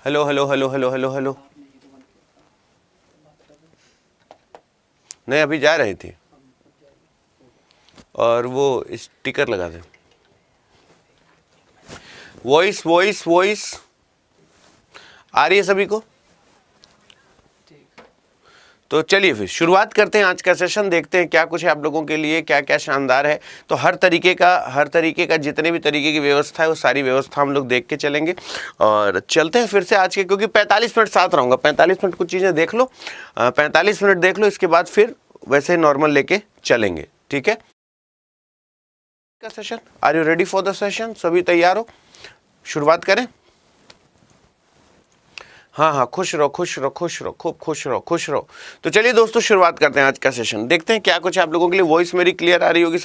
Hello hello hello hello hello hello. नहीं अभी जा रही थी और वो स्टिकर लगा दे। वॉइस वॉइस वॉइस आ रही है सभी को? तो चलिए फिर शुरुआत करते हैं आज का सेशन, देखते हैं क्या कुछ है आप लोगों के लिए, क्या क्या शानदार है। तो हर तरीके का जितने भी तरीके की व्यवस्था है वो सारी व्यवस्था हम लोग देख के चलेंगे और चलते हैं फिर से आज के, क्योंकि 45 मिनट साथ रहूँगा। 45 मिनट कुछ चीज़ें देख लो, 45 मिनट देख लो, इसके बाद फिर वैसे नॉर्मल लेके चलेंगे, ठीक है? का session, are you ready for the session? सभी तैयार हो? शुरुआत करें? हाँ हाँ, खुश रहो खुश रहो खुश रहो, खूब खुश रहो खुश रहो। तो चलिए दोस्तों शुरुआत करते हैं आज का सेशन, देखते हैं क्या कुछ है आप लोगों के लिए। वॉइस मेरी क्लियर आ रही होगी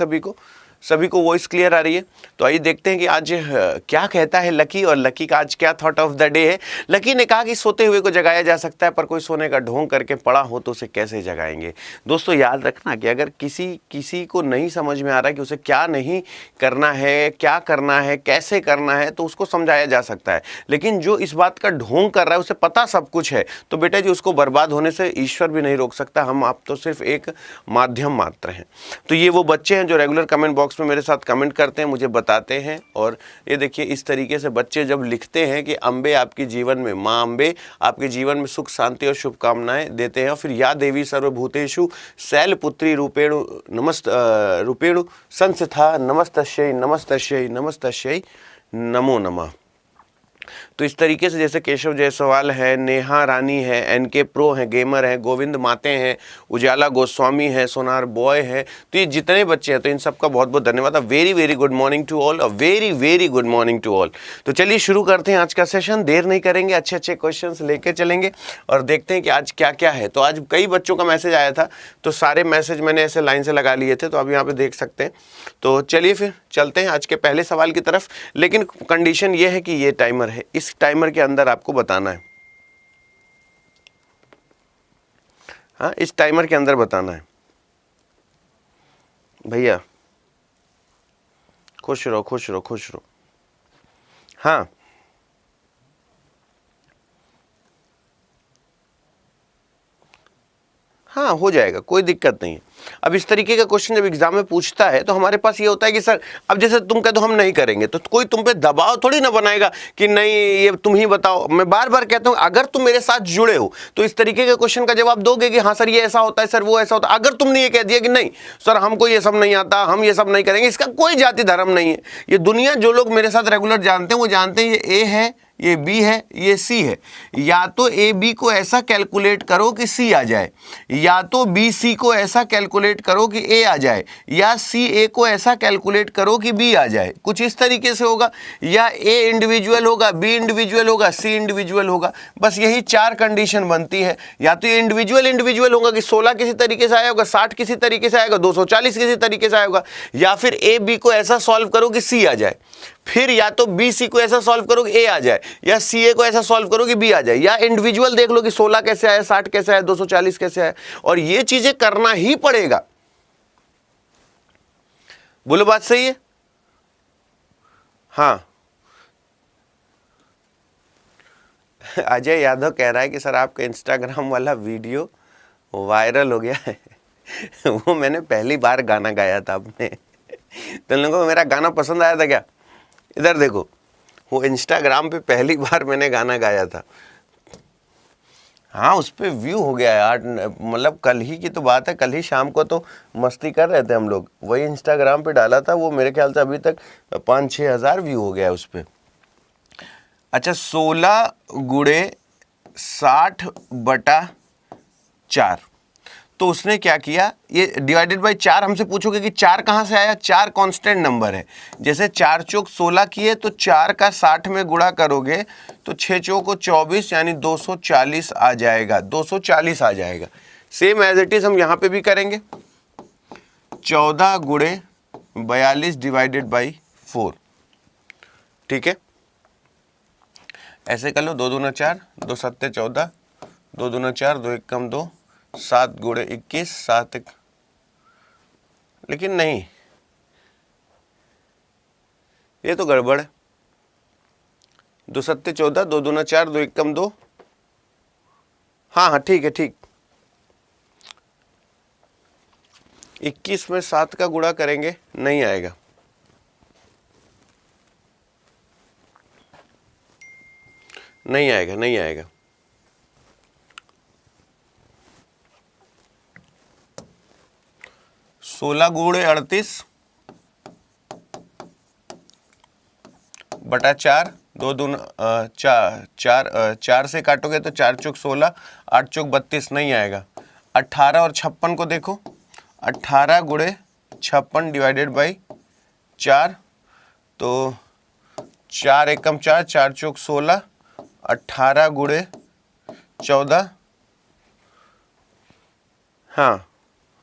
सभी को वॉइस क्लियर आ रही है? तो आइए देखते हैं कि आज क्या कहता है लकी, और लकी का आज क्या थॉट ऑफ द डे है। लकी ने कहा कि सोते हुए को जगाया जा सकता है, पर कोई सोने का ढोंग करके पड़ा हो तो उसे कैसे जगाएंगे। दोस्तों याद रखना कि अगर किसी को नहीं समझ में आ रहा कि उसे क्या नहीं करना है, क्या करना है, कैसे करना है, तो उसको समझाया जा सकता है। लेकिन जो इस बात का ढोंग कर रहा है, उसे पता सब कुछ है, तो बेटा जी उसको बर्बाद होने से ईश्वर भी नहीं रोक सकता। हम आप तो सिर्फ एक माध्यम मात्र हैं। तो ये वो बच्चे हैं जो रेगुलर कमेंट बॉक्स में मेरे साथ कमेंट करते हैं, मुझे बताते हैं। और ये देखिए इस तरीके से बच्चे जब लिखते हैं कि अम्बे आपके जीवन में, माँ अम्बे आपके जीवन में सुख शांति और शुभकामनाएं देते हैं, और फिर या देवी सर्वभूतेषु शैलपुत्री रूपेणु रूपेणु संस्था नमस्तस्यै नमस्तस्यै नमस्तस्यै नमो नमः। तो इस तरीके से जैसे केशव जायसवाल है, नेहा रानी है, एनके प्रो है, गेमर है, गोविंद माते हैं, उजाला गोस्वामी है, सोनार बॉय है, तो ये जितने बच्चे हैं तो इन सबका बहुत बहुत धन्यवाद। Very very good morning to all, very very good morning to all. तो चलिए शुरू करते हैं आज का सेशन, देर नहीं करेंगे, अच्छे अच्छे क्वेश्चंस लेके चलेंगे और देखते हैं कि आज क्या क्या है। तो आज कई बच्चों का मैसेज आया था, तो सारे मैसेज मैंने ऐसे लाइन से लगा लिए थे, तो अब यहाँ पे देख सकते हैं। तो चलिए फिर चलते हैं आज के पहले सवाल की तरफ। लेकिन कंडीशन ये है कि ये टाइमर है, इस टाइमर के अंदर आपको बताना है। हाँ, इस टाइमर के अंदर बताना है भैया। खुश रहो खुश रहो खुश रहो। हाँ हाँ, हो जाएगा, कोई दिक्कत नहीं है। अब इस तरीके का क्वेश्चन जब एग्जाम में पूछता है तो हमारे पास ये होता है कि सर अब जैसे तुम कह दो हम नहीं करेंगे, तो कोई तुम पे दबाव थोड़ी ना बनाएगा कि नहीं ये तुम ही बताओ। मैं बार बार कहता हूं अगर तुम मेरे साथ जुड़े हो तो इस तरीके के क्वेश्चन का जवाब दोगे कि हाँ सर ये ऐसा होता है, सर वो ऐसा होता है। अगर तुमने ये कह दिया कि नहीं सर हमको ये सब नहीं आता, हम ये सब नहीं करेंगे, इसका कोई जाति धर्म नहीं है। ये दुनिया जो लोग मेरे साथ रेगुलर जानते हैं वो जानते हैं ये ए है, ये बी है, ये सी है। या तो ए बी को ऐसा कैलकुलेट करो कि सी आ जाए, या तो बी सी को ऐसा कैलकुलेट करो कि ए आ जाए, या सी ए को ऐसा कैलकुलेट करो कि बी आ जाए। कुछ इस तरीके से होगा, या ए इंडिविजुअल होगा, बी इंडिविजुअल होगा, सी इंडिविजुअल होगा। बस यही चार कंडीशन बनती है। या तो ये इंडिविजुअल होगा कि 16 किसी तरीके से आया होगा, 60 किसी तरीके से आएगा, 240 किसी तरीके से आएगा। या फिर ए बी को ऐसा सॉल्व करो कि सी आ जाए, फिर या तो बी सी को ऐसा सॉल्व करो कि ए आ जाए, या सी ए को ऐसा सॉल्व करो कि बी आ जाए। या इंडिविजुअल देख लो कि 16 कैसे आया, 60 कैसे आया, 240 कैसे आया। और ये चीजें करना ही पड़ेगा। बोलो बात सही है? हाँ, अजय यादव कह रहा है कि सर आपका इंस्टाग्राम वाला वीडियो वायरल हो गया है। वो मैंने पहली बार गाना गाया था आपने, तो इन लोगों को मेरा गाना पसंद आया था क्या? इधर देखो, वो इंस्टाग्राम पे पहली बार मैंने गाना गाया था। हाँ, उस पर व्यू हो गया यार, मतलब कल ही की तो बात है, कल ही शाम को तो मस्ती कर रहे थे हम लोग, वही इंस्टाग्राम पे डाला था। वो मेरे ख्याल से अभी तक 5-6 हज़ार व्यू हो गया उस पर। अच्छा, 16 गुणे 60/4। तो उसने क्या किया, ये डिवाइडेड बाई 4। हमसे पूछोगे कि 4 कहाँ से आया? 4 कांस्टेंट नंबर है। जैसे 4 चौक 16 किए तो 4 का 60 में गुणा करोगे तो 6 चौको 24 यानी 240 आ जाएगा, 240 आ जाएगा। सेम एज इट इज हम यहाँ पे भी करेंगे, 14 गुणे 42 डिवाइडेड बाई 4। ठीक है, ऐसे कर लो, 2 दूना 4, 2 सत्ते 14, 2 दूना 4, 2 एक कम 2, 7 गुणे 21, 7 एक, लेकिन नहीं, ये तो गड़बड़ है। 2 सत्ते 14, 2 दूना 4, 2 एकम 2। हाँ हाँ ठीक है, ठीक। 21 में 7 का गुणा करेंगे, नहीं आएगा। नहीं आएगा, नहीं आएगा। 16 गुणे 38 बटा 4, 2 दूना 4 से काटोगे तो 4 चौक 16, 8 चौक 32, नहीं आएगा। 18 और 56 को देखो, 18 गुणे 56 डिवाइडेड बाई 4, तो 4 एकम 4, 4 चौक 16, 18 गुणे 14, हाँ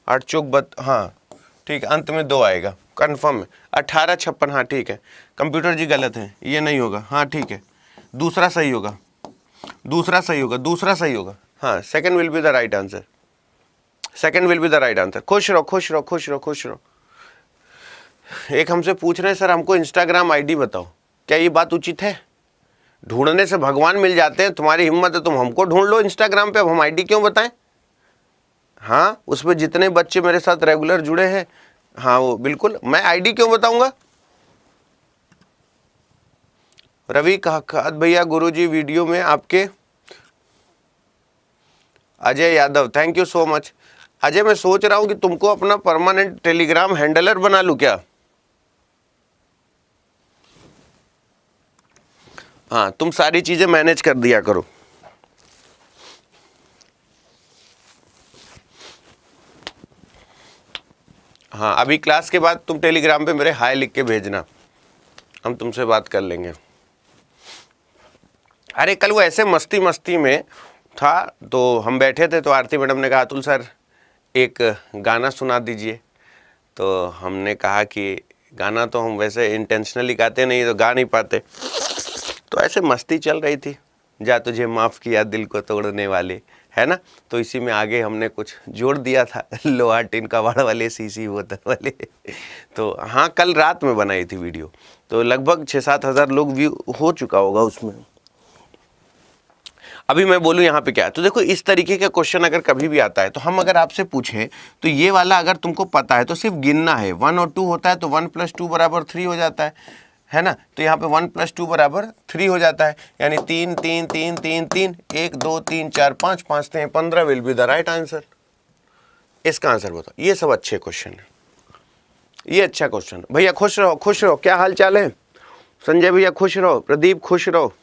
8 चौक हाँ ठीक है, अंत में 2 आएगा, कंफर्म है। 18 56, हाँ ठीक है। कंप्यूटर जी गलत है, ये नहीं होगा, हाँ ठीक है। दूसरा सही होगा, दूसरा सही होगा, दूसरा सही होगा, हाँ second will be the right answer, second will be the right answer. खुश रहो, खुश रहो, खुश रहो, खुश रहो। एक हमसे पूछ रहे हैं सर हमको इंस्टाग्राम आईडी बताओ, क्या ये बात उचित है? ढूंढने से भगवान मिल जाते हैं, तुम्हारी हिम्मत है तुम हमको ढूंढ लो इंस्टाग्राम पे, अब हम आईडी क्यों बताएं? हाँ उसमें जितने बच्चे मेरे साथ रेगुलर जुड़े हैं, हाँ वो बिल्कुल, मैं आईडी क्यों बताऊंगा? रवि कहा भैया गुरुजी वीडियो में आपके, Ajay Yadav thank you so much. Ajay मैं सोच रहा हूं कि तुमको अपना परमानेंट टेलीग्राम हैंडलर बना लूं क्या? हाँ तुम सारी चीजें मैनेज कर दिया करो। हाँ अभी क्लास के बाद तुम टेलीग्राम पे मेरे हाय लिख के भेजना, हम तुमसे बात कर लेंगे। अरे कल वो ऐसे मस्ती मस्ती में था, तो हम बैठे थे तो आरती मैडम ने कहा अतुल सर एक गाना सुना दीजिए। तो हमने कहा कि गाना तो हम वैसे इंटेंशनली गाते नहीं, तो गा नहीं पाते, तो ऐसे मस्ती चल रही थी, जा तुझे माफ़ किया दिल को तोड़ने वाले, है ना। तो इसी में आगे हमने कुछ जोड़ दिया था, लोहा टिन कबाड़ वाले, सीसी बोतल वाले। तो हाँ कल रात में बनाई थी वीडियो, तो लगभग 6-7 हज़ार लोग व्यू हो चुका होगा उसमें। अभी मैं बोलूँ यहाँ पे क्या है, तो देखो इस तरीके का क्वेश्चन अगर कभी भी आता है, तो हम अगर आपसे पूछें तो ये वाला अगर तुमको पता है तो सिर्फ गिनना है। 1 और 2 होता है तो 1 + 2 = 3 हो जाता है ना। तो यहाँ पे 1 + 2 = 3 हो जाता है, यानी 3 3 3 3 3 1 2 3 4 5 5 3 15 will be the right answer. इसका आंसर बताओ। ये सब अच्छे क्वेश्चन है, ये अच्छा क्वेश्चन। भैया खुश रहो, खुश रहो, क्या हाल चाल है? संजय भैया खुश रहो, प्रदीप खुश रहो,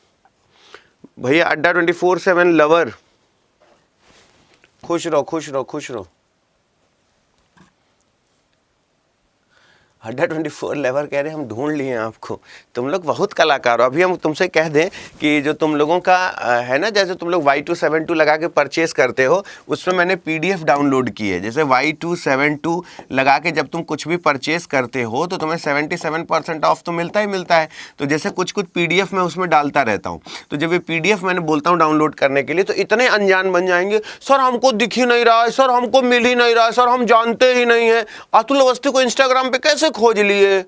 भैया अड्डा 24/7 लवर खुश रहो, खुश रहो, खुश रहो। अड्डा 24 लेवर कह रहे हैं हम ढूंढ लिए आपको, तुम लोग बहुत कलाकार हो। अभी हम तुमसे कह दें कि जो तुम लोगों का है ना, जैसे तुम लोग Y272 लगा के परचेस करते हो, उसमें मैंने PDF डाउनलोड की है। जैसे Y272 लगा के जब तुम कुछ भी परचेस करते हो तो तुम्हें 77% ऑफ तो मिलता ही मिलता है। तो जैसे कुछ कुछ PDF मैं उसमें डालता रहता हूँ, तो जब ये PDF मैंने बोलता हूँ डाउनलोड करने के लिए, तो इतने अनजान बन जाएंगे, सर हमको दिख ही नहीं रहा है, सर हमको मिल ही नहीं रहा है, सर हम जानते ही नहीं है, अतुल अवस्थी को इंस्टाग्राम पे कैसे खोज लिए।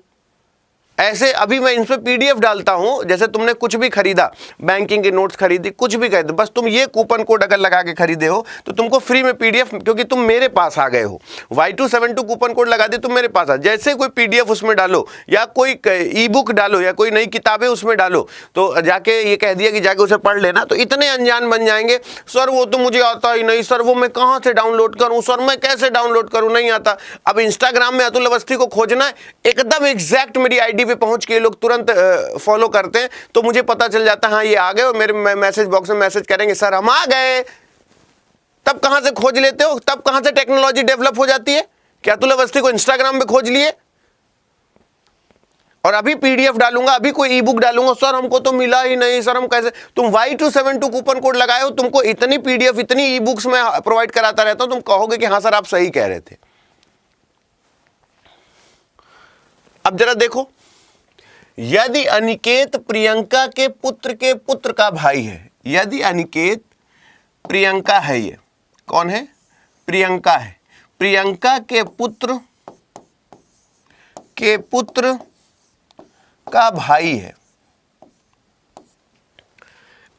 ऐसे अभी मैं इन पे PDF डालता हूं, जैसे तुमने कुछ भी खरीदा, बैंकिंग के नोट्स खरीदी, कुछ भी खरीदे, बस तुम ये कूपन कोड अगर लगा के खरीदे हो तो तुमको फ्री में PDF, क्योंकि तुम मेरे पास आ गए हो, Y272 कूपन कोड लगा दे तुम मेरे पास आ, जैसे कोई PDF उसमें डालो या कोई ई बुक डालो या कोई नई किताबें उसमें डालो, तो जाके ये कह दिया कि जाके उसे पढ़ लेना, तो इतने अनजान बन जाएंगे, सर वो तो मुझे आता ही नहीं, सर वो मैं कहाँ से डाउनलोड करूँ, सर मैं कैसे डाउनलोड करूँ, नहीं आता। अब इंस्टाग्राम में अतुल अवस्थी को खोजना है, एकदम एग्जैक्ट मेरी आईडी पे पहुंच के लोग तुरंत फॉलो करते हैं, तो मुझे पता चल जाता है हाँ ये आ गए, और मेरे मैसेज बॉक्स में मैसेज करेंगे सर हम आ गए। तब कहां से खोज लेते हो, तब कहां से टेक्नोलॉजी डेवलप हो जाती है? क्या अतुल अवस्थी को इंस्टाग्राम पे खोज लिए और अभी PDF डालूंगा, अभी कोई ई बुक डालूंगा, सर हमको तो मिला ही नहीं, सर हम कैसे। तुम Y272 कूपन कोड लगाए हो, तुमको इतनी PDF इतनी ई बुक्स में प्रोवाइड कराता रहता हूं, तुम कहोगे कि हाँ सर आप सही कह रहे थे। अब जरा देखो, यदि अनिकेत प्रियंका के पुत्र का भाई है, यदि अनिकेत प्रियंका है, ये कौन है? प्रियंका है, प्रियंका के पुत्र का भाई है,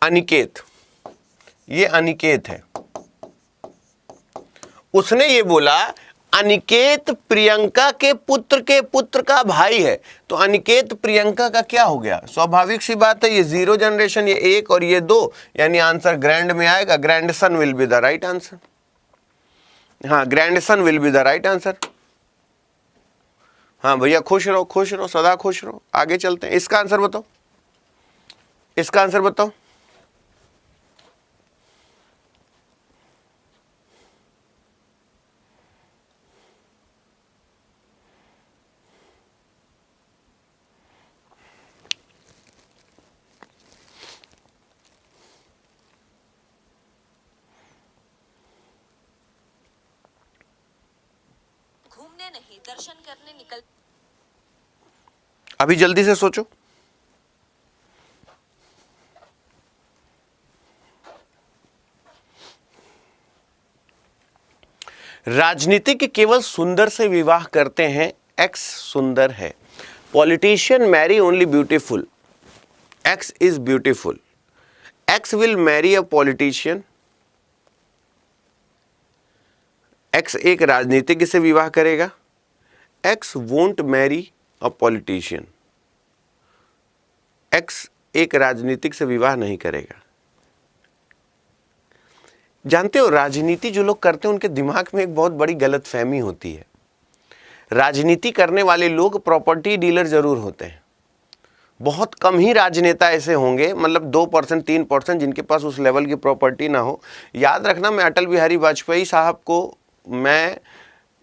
अनिकेत, ये अनिकेत है, उसने ये बोला अनिकेत प्रियंका के पुत्र का भाई है, तो अनिकेत प्रियंका का क्या हो गया? स्वाभाविक सी बात है, ये 0 जनरेशन, ये 1 और ये 2, यानी आंसर ग्रैंड में आएगा। Grandson will be the right answer. हाँ, grandson will be the right answer. हाँ भैया, खुश रहो, सदा खुश रहो। आगे चलते हैं, इसका आंसर बताओ, इसका आंसर बताओ। घूमने नहीं, दर्शन करने निकल। अभी जल्दी से सोचो। राजनीतिक केवल सुंदर से विवाह करते हैं, एक्स सुंदर है। Politician marry only beautiful, X is beautiful. X will marry a politician, X एक राजनीतिज्ञ से विवाह करेगा। X won't marry a politician, X एक राजनीतिक से विवाह नहीं करेगा। जानते हो, राजनीति जो लोग करते हैं उनके दिमाग में एक बहुत बड़ी गलतफहमी होती है। राजनीति करने वाले लोग प्रॉपर्टी डीलर जरूर होते हैं। बहुत कम ही राजनेता ऐसे होंगे, मतलब 2% 3% जिनके पास उस लेवल की प्रॉपर्टी ना हो। याद रखना, मैं अटल बिहारी वाजपेयी साहब को, मैं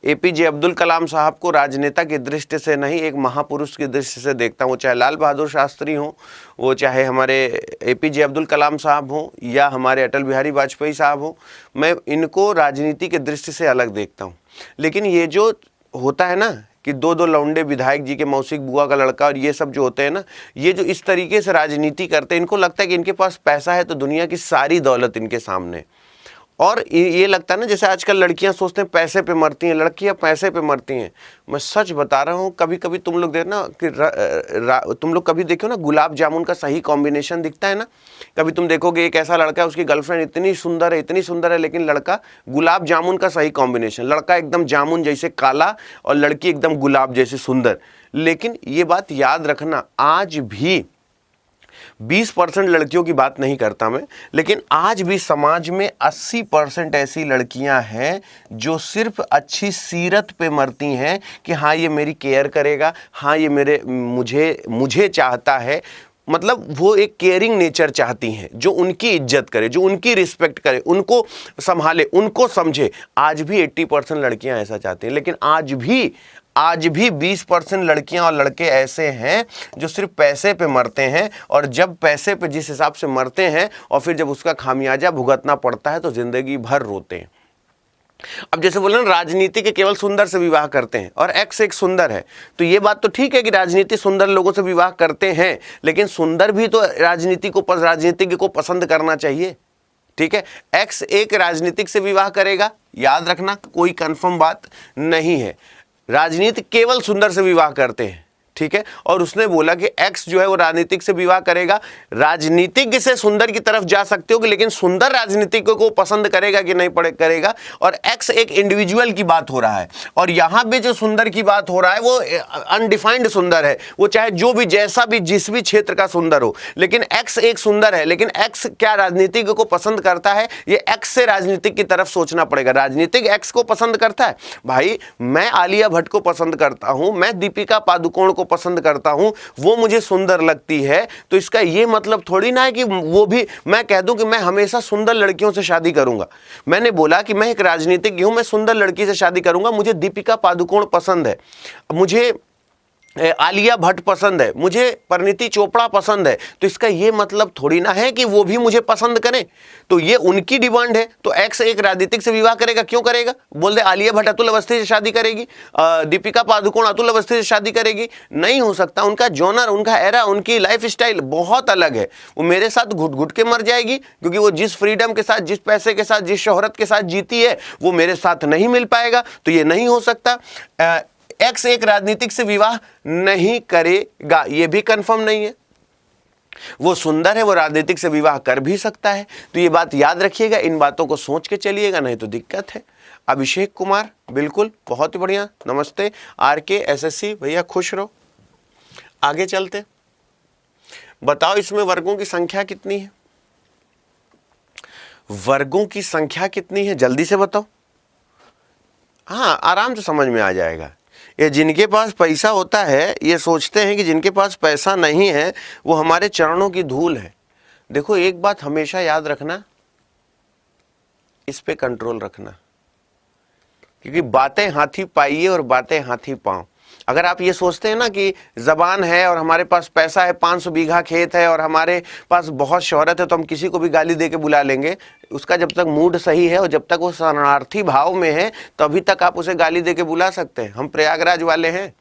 एपीजे अब्दुल कलाम साहब को राजनेता की दृष्टि से नहीं, एक महापुरुष की दृष्टि से देखता हूँ। वो चाहे लाल बहादुर शास्त्री हों, वो चाहे हमारे एपीजे अब्दुल कलाम साहब हों, या हमारे अटल बिहारी वाजपेयी साहब हों, मैं इनको राजनीति की दृष्टि से अलग देखता हूँ। लेकिन ये जो होता है ना कि 2 लौंडे विधायक जी के मौसिक बुआ का लड़का और ये सब जो होते हैं ना, ये जो इस तरीके से राजनीति करते हैं, इनको लगता है कि इनके पास पैसा है तो दुनिया की सारी दौलत इनके सामने। और ये लगता है ना, जैसे आजकल लड़कियां सोचते हैं पैसे पे मरती हैं, लड़कियां पैसे पे मरती हैं। मैं सच बता रहा हूँ, कभी कभी तुम लोग देखना कि तुम लोग कभी देखो ना, गुलाब जामुन का सही कॉम्बिनेशन दिखता है ना। कभी तुम देखोगे एक ऐसा लड़का है, उसकी गर्लफ्रेंड इतनी सुंदर है, लेकिन लड़का गुलाब जामुन का सही कॉम्बिनेशन। लड़का एकदम जामुन जैसे काला और लड़की एकदम गुलाब जैसे सुंदर। लेकिन ये बात याद रखना, आज भी 20% लड़कियों की बात नहीं करता मैं, लेकिन आज भी समाज में 80% ऐसी लड़कियां हैं जो सिर्फ अच्छी सीरत पे मरती हैं कि हाँ ये मेरी केयर करेगा, हाँ ये मुझे चाहता है। मतलब वो एक केयरिंग नेचर चाहती हैं, जो उनकी इज्जत करे, जो उनकी रिस्पेक्ट करे, उनको संभाले, उनको समझे। आज भी 80% लड़कियां ऐसा चाहती हैं। लेकिन आज भी 20% लड़कियां और लड़के ऐसे हैं जो सिर्फ पैसे पे मरते हैं, और जब पैसे पे जिस हिसाब से मरते हैं और फिर जब उसका खामियाजा भुगतना पड़ता है तो जिंदगी भर रोते हैं। अब जैसे बोले ना, राजनीति के केवल सुंदर से विवाह करते हैं और एक्स एक सुंदर है, तो ये बात तो ठीक है कि राजनीति सुंदर लोगों से विवाह करते हैं, लेकिन सुंदर भी तो राजनीतिज्ञ को पसंद करना चाहिए। ठीक है, एक्स एक राजनीतिक से विवाह करेगा, याद रखना कोई कंफर्म बात नहीं है। राजनीति केवल सुंदर से विवाह करते हैं, ठीक है। और उसने बोला कि एक्स जो है वो राजनीतिक से विवाह करेगा। राजनीतिज्ञ से सुंदर की तरफ जा सकते हो, लेकिन सुंदर राजनीतिक को पसंद करेगा कि नहीं करेगा। और एक्स एक इंडिविजुअल की बात हो रहा है, और यहां पे जो सुंदर की बात हो रहा है वो अनडिफाइंड सुंदर है। वो चाहे जो भी जैसा भी जिस भी क्षेत्र का सुंदर हो, लेकिन एक्स एक सुंदर है। लेकिन एक्स क्या राजनीतिज्ञ को पसंद करता है? ये एक्स से राजनीतिक की तरफ सोचना पड़ेगा। राजनीतिक एक्स को पसंद करता है। भाई, मैं आलिया भट्ट को पसंद करता हूं, मैं दीपिका पादुकोण को पसंद करता हूं, वो मुझे सुंदर लगती है, तो इसका ये मतलब थोड़ी ना है कि वो भी मैं कह दूं कि मैं हमेशा सुंदर लड़कियों से शादी करूंगा। मैंने बोला कि मैं एक राजनीतिज्ञ हूं, मैं सुंदर लड़की से शादी करूंगा। मुझे दीपिका पादुकोण पसंद है, मुझे आलिया भट्ट पसंद है, मुझे परिणीति चोपड़ा पसंद है, तो इसका ये मतलब थोड़ी ना है कि वो भी मुझे पसंद करें। तो ये उनकी डिमांड है। तो एक्स एक राजनीतिक से विवाह करेगा, क्यों करेगा? बोल दे आलिया भट्ट अतुल अवस्थी से शादी करेगी, दीपिका पादुकोण अतुल अवस्थी से शादी करेगी, नहीं हो सकता। उनका जॉनर, उनका एरा, उनकी लाइफ स्टाइल बहुत अलग है। वो मेरे साथ घुट घुट के मर जाएगी, क्योंकि वो जिस फ्रीडम के साथ, जिस पैसे के साथ, जिस शोहरत के साथ जीती है, वो मेरे साथ नहीं मिल पाएगा। तो ये नहीं हो सकता। एक्स एक राजनीतिक से विवाह नहीं करेगा, यह भी कंफर्म नहीं है। वो सुंदर है, वो राजनीतिक से विवाह कर भी सकता है। तो ये बात याद रखिएगा, इन बातों को सोच के चलिएगा, नहीं तो दिक्कत है। अभिषेक कुमार, बिल्कुल बहुत ही बढ़िया, नमस्ते। RK SSC भैया, खुश रहो। आगे चलते, बताओ इसमें वर्गों की संख्या कितनी है? वर्गों की संख्या कितनी है, जल्दी से बताओ। हाँ, आराम से समझ में आ जाएगा। ये जिनके पास पैसा होता है ये सोचते हैं कि जिनके पास पैसा नहीं है वो हमारे चरणों की धूल है। देखो एक बात हमेशा याद रखना, इस पे कंट्रोल रखना, क्योंकि बातें हाथी पाइए और बातें हाथी पांव। अगर आप ये सोचते हैं ना कि जबान है और हमारे पास पैसा है, 500 बीघा खेत है और हमारे पास बहुत शोहरत है, तो हम किसी को भी गाली दे के बुला लेंगे, उसका जब तक मूड सही है और जब तक वो शरणार्थी भाव में है तभी तक आप उसे गाली दे के बुला सकते हैं। हम प्रयागराज वाले हैं,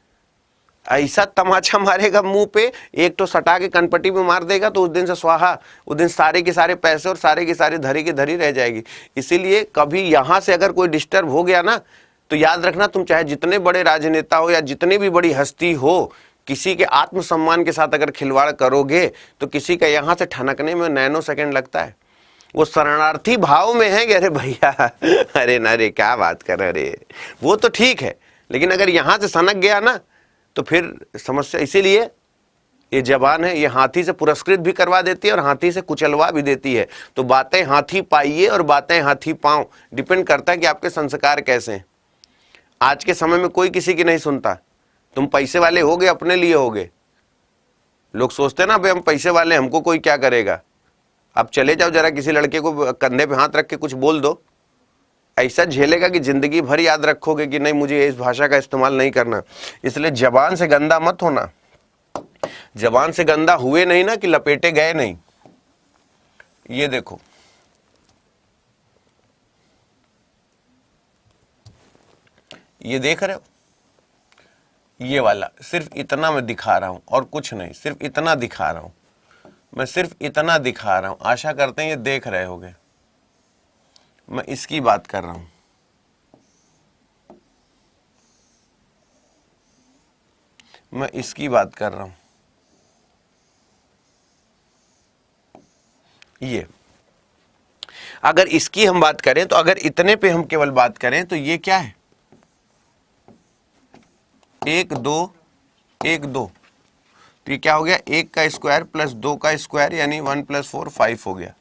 ऐसा तमाचा मारेगा मुंह पे, एक तो सटा के कनपट्टी में मार देगा, तो उस दिन से स्वाहा, उस दिन सारे के सारे पैसे और सारे की सारी धरी की धरी रह जाएगी। इसीलिए कभी यहां से अगर कोई डिस्टर्ब हो गया ना, तो याद रखना, तुम चाहे जितने बड़े राजनेता हो या जितनी भी बड़ी हस्ती हो, किसी के आत्मसम्मान के साथ अगर खिलवाड़ करोगे तो किसी का यहां से ठनकने में नैनो सेकंड लगता है। वो शरणार्थी भाव में है कि अरे भैया, अरे ना रे क्या बात कर रहे, अरे वो तो ठीक है, लेकिन अगर यहां से सनक गया ना तो फिर समस्या। इसीलिए ये जबान है, ये हाथी से पुरस्कृत भी करवा देती है और हाथी से कुचलवा भी देती है। तो बातें हाथी पाइए और बातें हाथी पाओ, डिपेंड करता है कि आपके संस्कार कैसे हैं। आज के समय में कोई किसी की नहीं सुनता। तुम पैसे वाले होगे, अपने लिए होगे। लोग सोचते हैं ना भाई हम पैसे वाले, हमको कोई क्या करेगा। अब चले जाओ जरा किसी लड़के को कंधे पे हाथ रख के कुछ बोल दो, ऐसा झेलेगा कि जिंदगी भर याद रखोगे कि नहीं मुझे इस भाषा का इस्तेमाल नहीं करना। इसलिए जबान से गंदा मत होना। जबान से गंदा हुए नहीं ना कि लपेटे गए नहीं। ये देखो, ये देख रहे हो, ये वाला सिर्फ इतना मैं दिखा रहा हूं और कुछ नहीं, सिर्फ इतना दिखा रहा हूं मैं, सिर्फ इतना दिखा रहा हूं। आशा करते हैं ये देख रहे होगे। मैं इसकी बात कर रहा हूं, मैं इसकी बात कर रहा हूं। ये अगर इसकी हम बात करें तो अगर इतने पे हम केवल बात करें तो ये क्या है, 1 2 1 2, तो ये क्या हो गया, 1 का स्क्वायर प्लस 2 का स्क्वायर यानी 1 + 4 5 हो गया।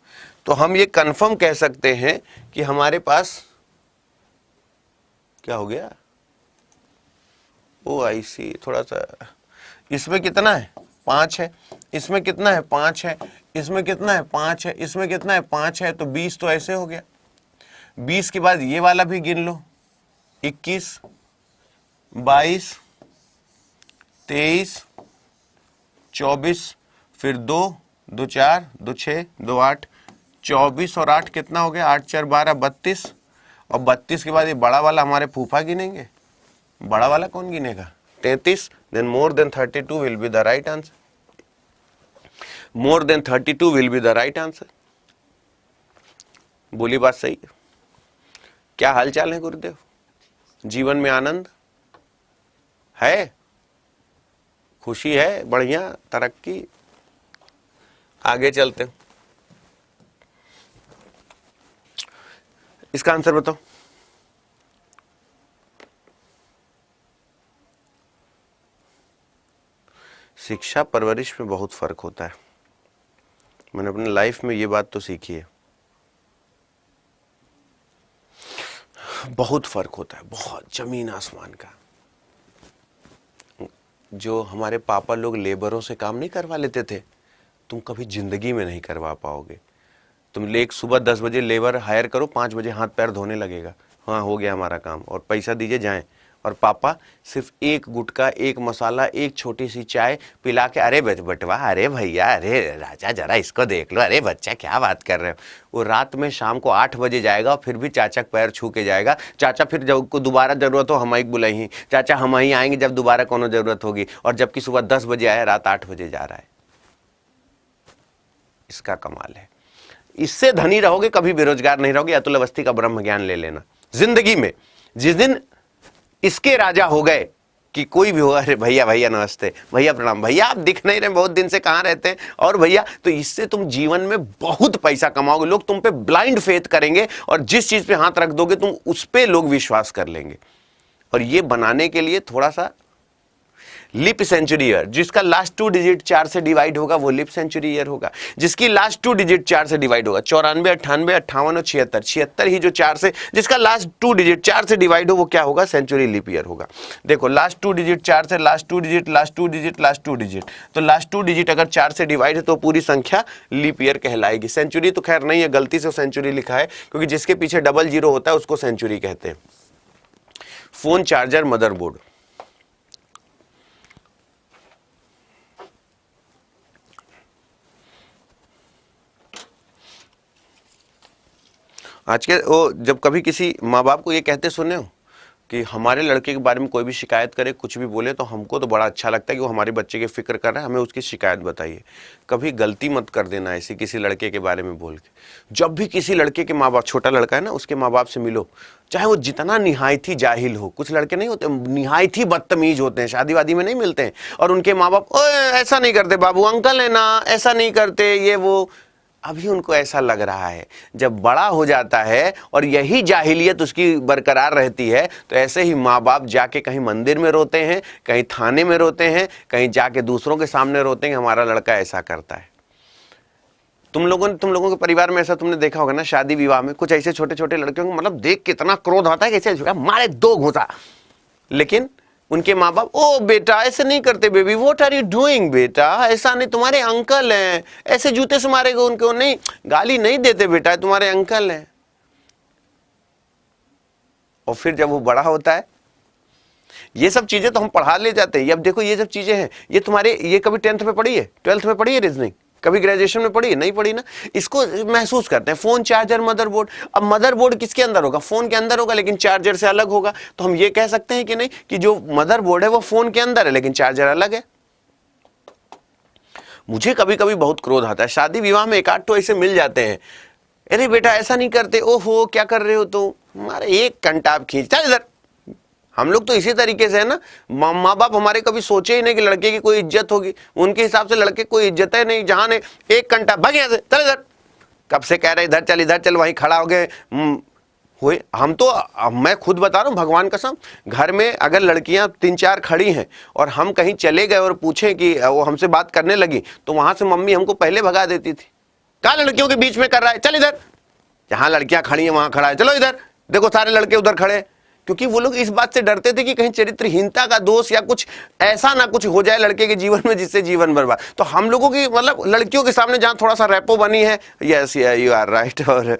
तो हम ये कंफर्म कह सकते हैं कि हमारे पास क्या हो गया, ओ आई सी, थोड़ा सा इसमें कितना है 5 है, इसमें कितना है 5 है, इसमें कितना है 5 है, इसमें कितना है 5 है, तो 20 तो ऐसे हो गया। 20 के बाद ये वाला भी गिन लो, 21 22 23 24, फिर 2 2 4 2 6 2 8, 24 और 8 कितना हो गया, 8 4 12 32, और 32 के बाद ये बड़ा वाला हमारे फूफा गिनेंगे। बड़ा वाला कौन गिनेगा, 33। Then more than 32 will be the right answer. More than 32 will be the right answer. बोली बात सही है। क्या हालचाल है गुरुदेव, जीवन में आनंद है, खुशी है, बढ़िया, तरक्की। आगे चलते हैं, इसका आंसर बताओ। शिक्षा परवरिश में बहुत फर्क होता है। मैंने अपने लाइफ में ये बात तो सीखी है, बहुत फर्क होता है, बहुत जमीन आसमान का। जो हमारे पापा लोग लेबरों से काम नहीं करवा लेते थे, तुम कभी जिंदगी में नहीं करवा पाओगे। तुम एक सुबह 10 बजे लेबर हायर करो, 5 बजे हाथ पैर धोने लगेगा, हाँ हो गया हमारा काम, और पैसा दीजिए जाएं। और पापा सिर्फ एक गुटखा, एक मसाला, एक छोटी सी चाय पिला के, अरे बटवा, अरे भैया, अरे राजा जरा इसको देख लो, अरे बच्चा क्या बात कर रहे हो। वो रात में शाम को 8 बजे जाएगा और फिर भी चाचा पैर छू के जाएगा। चाचा फिर जब को दोबारा जरूरत हो हम ही बुलाई, चाचा हम ही आएंगे जब दोबारा कोनो जरूरत होगी। और जबकि सुबह 10 बजे आया, रात 8 बजे जा रहा है। इसका कमाल है। इससे धनी रहोगे, कभी बेरोजगार नहीं रहोगे। अतुल अवस्थी का ब्रह्म ज्ञान ले लेना। जिंदगी में जिस दिन इसके राजा हो गए, कि कोई भी हो, अरे भैया भैया नमस्ते, भैया प्रणाम, भैया आप दिख नहीं रहे, बहुत दिन से कहाँ रहते हैं, और भैया, तो इससे तुम जीवन में बहुत पैसा कमाओगे। लोग तुम पे ब्लाइंड फेथ करेंगे और जिस चीज पे हाथ रख दोगे तुम उस पे लोग विश्वास कर लेंगे। और ये बनाने के लिए थोड़ा सा लिप सेंचुरी ईयर, जिसका लास्ट 2 डिजिट 4 से डिवाइड होगा वो लिप सेंचुरी ईयर होगा। जिसकी लास्ट 2 डिजिट 4 से डिवाइड होगा, 94, 98, 58 और 76, 76 ही जो 4 से, जिसका लास्ट 2 डिजिट 4 से डिवाइड हो वो क्या होगा, सेंचुरी लिप ईयर होगा। देखो लास्ट 2 डिजिट 4 से, last 2 digit, last 2 digit, last 2 digit, तो लास्ट 2 डिजिट अगर 4 से डिवाइड है तो पूरी संख्या लीप ईयर कहलाएगी। सेंचुरी तो खैर नहीं है, गलती से सेंचुरी लिखा है, क्योंकि जिसके पीछे डबल जीरो होता है उसको सेंचुरी कहते हैं। फोन, चार्जर, मदरबोर्ड, आज के वो जब कभी किसी माँ बाप को ये कहते सुने हो कि हमारे लड़के के बारे में कोई भी शिकायत करे, कुछ भी बोले, तो हमको तो बड़ा अच्छा लगता है कि वो हमारे बच्चे की फिक्र कर रहा है, हमें उसकी शिकायत बताइए। कभी गलती मत कर देना ऐसी किसी लड़के के बारे में बोल के। जब भी किसी लड़के के माँ बाप, छोटा लड़का है ना, उसके माँ बाप से मिलो, चाहे वो जितना निहायती जाहिल हो, कुछ लड़के नहीं होते निहायती बदतमीज होते हैं, शादी वादी में नहीं मिलते हैं, और उनके माँ बाप ओए ऐसा नहीं करते बाबू, अंकल है ना, ऐसा नहीं करते, ये वो। अभी उनको ऐसा लग रहा है, जब बड़ा हो जाता है और यही जाहिलियत उसकी बरकरार रहती है, तो ऐसे ही माँ बाप जाके कहीं मंदिर में रोते हैं, कहीं थाने में रोते हैं, कहीं जाके दूसरों के सामने रोते हैं कि हमारा लड़का ऐसा करता है। तुम लोगों के परिवार में ऐसा तुमने देखा होगा ना, शादी विवाह में कुछ ऐसे छोटे छोटे लड़कियों को मतलब देख कितना क्रोध आता है, कैसे मारे 2 घूंसा, लेकिन उनके माँ बाप, ओ बेटा ऐसे नहीं करते baby, what are you doing बेटा, ऐसा नहीं, तुम्हारे अंकल हैं, ऐसे जूते से मारेगा उनको, नहीं गाली नहीं देते बेटा, तुम्हारे अंकल हैं। और फिर जब वो बड़ा होता है, ये सब चीजें तो हम पढ़ा ले जाते हैं। अब देखो ये सब चीजें हैं, ये तुम्हारे, ये कभी 10th में पढ़ी है, 12th में पढ़ी है रीजनिंग, कभी ग्रेजुएशन में पढ़ी है, नहीं पढ़ी ना। इसको महसूस करते हैं, फोन, चार्जर, मदरबोर्ड। अब मदरबोर्ड किसके अंदर होगा, फोन के अंदर होगा, लेकिन चार्जर से अलग होगा। तो हम ये कह सकते हैं कि नहीं, कि जो मदरबोर्ड है वो फोन के अंदर है लेकिन चार्जर अलग है। मुझे कभी कभी बहुत क्रोध आता है, शादी विवाह में 1-8 तो ऐसे मिल जाते हैं, अरे बेटा ऐसा नहीं करते, ओहो क्या कर रहे हो, तो हमारे एक घंटा आप खींच, चल इधर। हम लोग तो इसी तरीके से है ना, माँ बाप हमारे कभी सोचे ही नहीं कि लड़के की कोई इज्जत होगी, उनके हिसाब से लड़के कोई इज्जत है नहीं, जहां ने 1 घंटा भाग यहाँ से, चल इधर, कब से कह रहे इधर चल, वहीं खड़ा हो गए हुए। हम तो, मैं खुद बता रहा हूँ भगवान कसम, घर में अगर लड़कियां 3-4 खड़ी हैं और हम कहीं चले गए और पूछे कि वो हमसे बात करने लगी, तो वहां से मम्मी हमको पहले भगा देती थी, कहा लड़कियों के बीच में कर रहा है, चल इधर, जहां लड़कियां खड़ी हैं वहां खड़ा है, चलो इधर, देखो सारे लड़के उधर खड़े। क्योंकि वो लोग इस बात से डरते थे कि कहीं चरित्रहीनता का दोष या कुछ ऐसा ना कुछ हो जाए लड़के के जीवन में जिससे जीवन बर्बाद। तो हम लोगों की मतलब लड़कियों के सामने जहां थोड़ा सा रेपो बनी है, यस यू आर राइट, और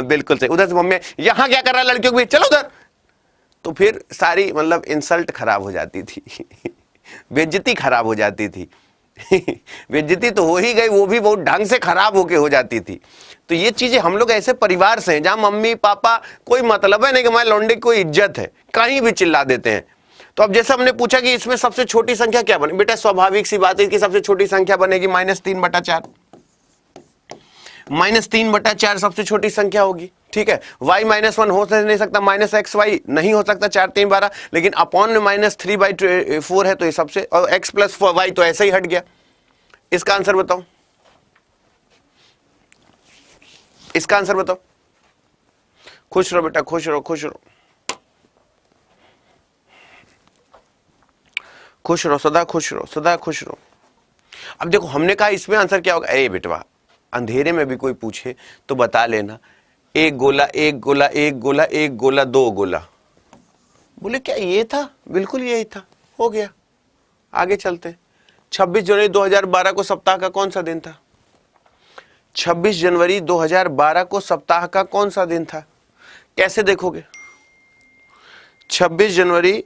बिल्कुल सही, उधर से मम्मी यहां क्या कर रहा है लड़कियों के बीच, चलो उधर। तो फिर सारी मतलब इंसल्ट खराब हो जाती थी बेइज्जती खराब हो जाती थी बेइज्जती तो हो ही गई, वो भी बहुत ढंग से खराब होके हो जाती थी। तो ये चीजें हम लोग ऐसे परिवार से हैं जहां मम्मी पापा कोई मतलब है नहीं कि हमारे लौंडे की कोई इज्जत है, कहीं भी चिल्ला देते हैं। तो अब जैसे हमने पूछा कि इसमें सबसे छोटी संख्या क्या बने, बेटा स्वाभाविक सी बात है कि सबसे छोटी संख्या बनेगी -3/4। -3/4 सबसे छोटी संख्या होगी, ठीक है। y -1 हो नहीं सकता, -xy नहीं हो सकता, 4 3 12, लेकिन अपॉन में -3/4 है तो ये सबसे, और x + y तो ऐसे ही हट गया। इसका आंसर बताओ, इसका आंसर बताओ। खुश रहो बेटा, खुश रहो, खुश रहो, खुश रहो, सदा खुश रहो, सदा खुश रहो। अब देखो हमने कहा इसमें आंसर क्या होगा, अरे बेटवा अंधेरे में भी कोई पूछे तो बता लेना, 1 गोला 1 गोला 1 गोला 1 गोला 2 गोला। बोले क्या ये था, बिल्कुल यही था, हो गया। आगे चलते हैं। 26 जनवरी 2012 को सप्ताह का कौन सा दिन था, 26 जनवरी 2012 को सप्ताह का कौन सा दिन था, कैसे देखोगे। 26 जनवरी